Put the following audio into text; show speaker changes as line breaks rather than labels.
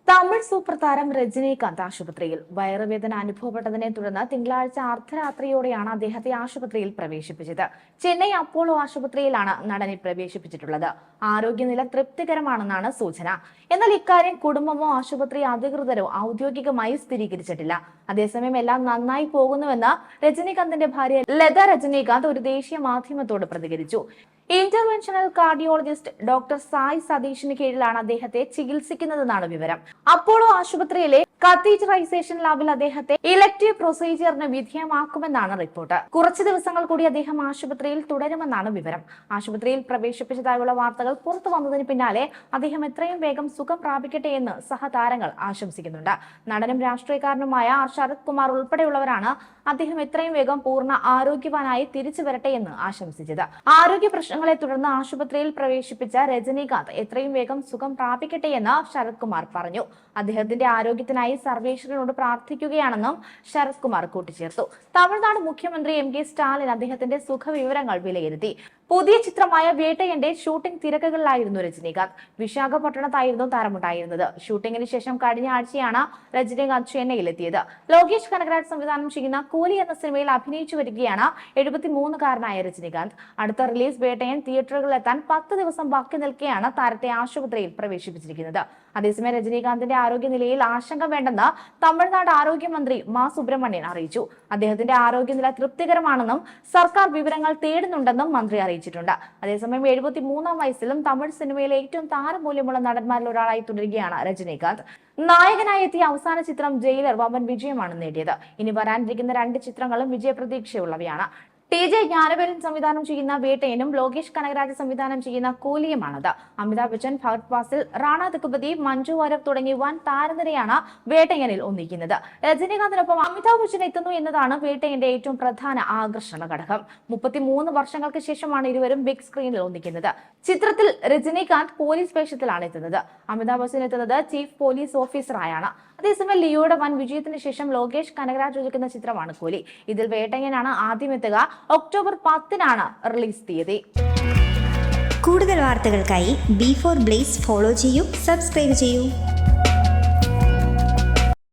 Tamil super താരം രജനീകാന്ത് ആശുപത്രിയിൽ വയറുവേദന അനുഭവപ്പെട്ടതിനെ തുടർന്ന് തിങ്കളാഴ്ച അർദ്ധരാത്രിയോടെയാണ് അദ്ദേഹത്തെ ആശുപത്രിയിൽ പ്രവേശിപ്പിച്ചത്. ചെന്നൈ അപ്പോളോ ആശുപത്രിയിലാണ് നടനെ പ്രവേശിപ്പിച്ചിട്ടുള്ളത്. ആരോഗ്യനില തൃപ്തികരമാണെന്നാണ് സൂചന. എന്നാൽ ഇക്കാര്യം കുടുംബമോ ആശുപത്രി അധികൃതരോ ഔദ്യോഗികമായി സ്ഥിരീകരിച്ചിട്ടില്ല. അതേസമയം എല്ലാം നന്നായി പോകുന്നുവെന്ന് രജനീകാന്തിന്റെ ഭാര്യ ലത രജനീകാന്ത് ഒരു ദേശീയ മാധ്യമത്തോട് പ്രതികരിച്ചു. ഇന്റർവെൻഷണൽ കാർഡിയോളജിസ്റ്റ് ഡോക്ടർ സായ് സതീഷിന് കീഴിലാണ് അദ്ദേഹത്തെ ചികിത്സിക്കുന്നതെന്നാണ് വിവരം. അപ്പോളോ ആശുപത്രിയിലെ കത്തീറ്ററൈസേഷൻ ലാബിൽ അദ്ദേഹത്തെ ഇലക്ടീവ് പ്രൊസീജിയറിന് വിധേയമാക്കുമെന്നാണ് റിപ്പോർട്ട്. കുറച്ചു ദിവസങ്ങൾ കൂടി അദ്ദേഹം ആശുപത്രിയിൽ തുടരുമെന്നാണ് വിവരം. ആശുപത്രിയിൽ പ്രവേശിപ്പിച്ചതായുള്ള വാർത്തകൾ പുറത്തു വന്നതിന് പിന്നാലെ അദ്ദേഹം എത്രയും വേഗം സുഖം പ്രാപിക്കട്ടെ എന്ന് സഹതാരങ്ങൾ ആശംസിക്കുന്നുണ്ട്. നടനും രാഷ്ട്രീയക്കാരനുമായ ശരത് കുമാർ ഉൾപ്പെടെയുള്ളവരാണ് അദ്ദേഹം എത്രയും വേഗം പൂർണ്ണ ആരോഗ്യവാനായി തിരിച്ചു വരട്ടെ എന്ന് ആശംസിച്ചത്. ആരോഗ്യ പ്രശ്നങ്ങളെ തുടർന്ന് ആശുപത്രിയിൽ പ്രവേശിപ്പിച്ച രജനീകാന്ത് എത്രയും വേഗം സുഖം പ്രാപിക്കട്ടെ എന്ന് ശരത് കുമാർ പറഞ്ഞു. അദ്ദേഹത്തിന്റെ ആരോഗ്യത്തിനായി സർവേശ്വരനോട് പ്രാർത്ഥിക്കുകയാണെന്നും ശരത് കുമാർ കൂട്ടിച്ചേർത്തു. തമിഴ്നാട് മുഖ്യമന്ത്രി എം കെ സ്റ്റാലിൻ അദ്ദേഹത്തിന്റെ സുഖവിവരങ്ങൾ വിലയിരുത്തി. പുതിയ ചിത്രമായ വേട്ടയന്റെ ഷൂട്ടിംഗ് തിരക്കുകളിലായിരുന്നു രജനീകാന്ത്. വിശാഖപട്ടണത്തായിരുന്നു താരമുണ്ടായിരുന്നത്. ഷൂട്ടിംഗിന് ശേഷം കഴിഞ്ഞ ആഴ്ചയാണ് രജനീകാന്ത് ചെന്നൈയിലെത്തിയത്. ലോകേഷ് കനകരാജ് സംവിധാനം ചെയ്യുന്ന കൂലി എന്ന സിനിമയിൽ അഭിനയിച്ചു വരികയാണ് 73-കാരനായ രജനീകാന്ത്. അടുത്ത റിലീസ് വേട്ടയൻ തിയേറ്ററുകളിലെത്താൻ 10 ദിവസം ബാക്കി നിൽക്കെയാണ് താരത്തെ ആശുപത്രിയിൽ പ്രവേശിപ്പിച്ചിരിക്കുന്നത്. അതേസമയം രജനീകാന്തിന്റെ ആരോഗ്യനിലയിൽ ആശങ്ക വേണ്ടെന്ന് തമിഴ്നാട് ആരോഗ്യമന്ത്രി മാ സുബ്രഹ്മണ്യൻ അറിയിച്ചു. അദ്ദേഹത്തിന്റെ ആരോഗ്യനില തൃപ്തികരമാണെന്നും സർക്കാർ വിവരങ്ങൾ തേടുന്നുണ്ടെന്നും മന്ത്രി അറിയിച്ചിട്ടുണ്ട്. അതേസമയം 73-ാം വയസ്സിലും തമിഴ് സിനിമയിലെ ഏറ്റവും താരമൂല്യമുള്ള നടന്മാരിൽ ഒരാളായി തുടരുകയാണ് രജനീകാന്ത്. നായകനായി എത്തിയ അവസാന ചിത്രം ജയിലർ വമ്പൻ വിജയമാണ് നേടിയത്. ഇനി വരാനിരിക്കുന്ന 2 ചിത്രങ്ങളും വിജയപ്രതീക്ഷയുള്ളവയാണ്. TJ ജ്ഞാനവേലൻ സംവിധാനം ചെയ്യുന്ന വേട്ടയനും ലോകേഷ് കനകരാജ് സംവിധാനം ചെയ്യുന്ന കൂലിയുമാണത്. അമിതാഭ് ബച്ചൻ, ഫഹദ് ഫാസിൽ, റാണ ദഗ്ഗുപതി, മഞ്ജു വാര്യർ തുടങ്ങി വൻ താരനിരയാണ് വേട്ടയനിൽ ഒന്നിക്കുന്നത്. രജനീകാന്തിനൊപ്പം അമിതാഭ് ബച്ചൻ എത്തുന്നു എന്നതാണ് വേട്ടയന്റെ ഏറ്റവും പ്രധാന ആകർഷണ ഘടകം. 33 വർഷങ്ങൾക്ക് ശേഷമാണ് ഇരുവരും ബിഗ് സ്ക്രീനിൽ ഒന്നിക്കുന്നത്. ചിത്രത്തിൽ രജനീകാന്ത് പോലീസ് വേഷത്തിലാണ് എത്തുന്നത്. അമിതാഭ് ബച്ചൻ എത്തുന്നത് ചീഫ് പോലീസ് ഓഫീസറായാണ്. അതേസമയം ലിയോയുടെ വൻ വിജയത്തിന് ശേഷം ലോകേഷ് കനകരാജ് ഒരുക്കുന്ന ചിത്രമാണ് കൂലി. ഇതിൽ വേട്ടയനാണ് ആദ്യം എത്തുക. ഒക്ടോബർ 10-നാണ് റിലീസ് തീയതി.
കൂടുതൽ വാർത്തകൾക്കായി B4 Blaze ഫോളോ ചെയ്യൂ, സബ്സ്ക്രൈബ് ചെയ്യൂ.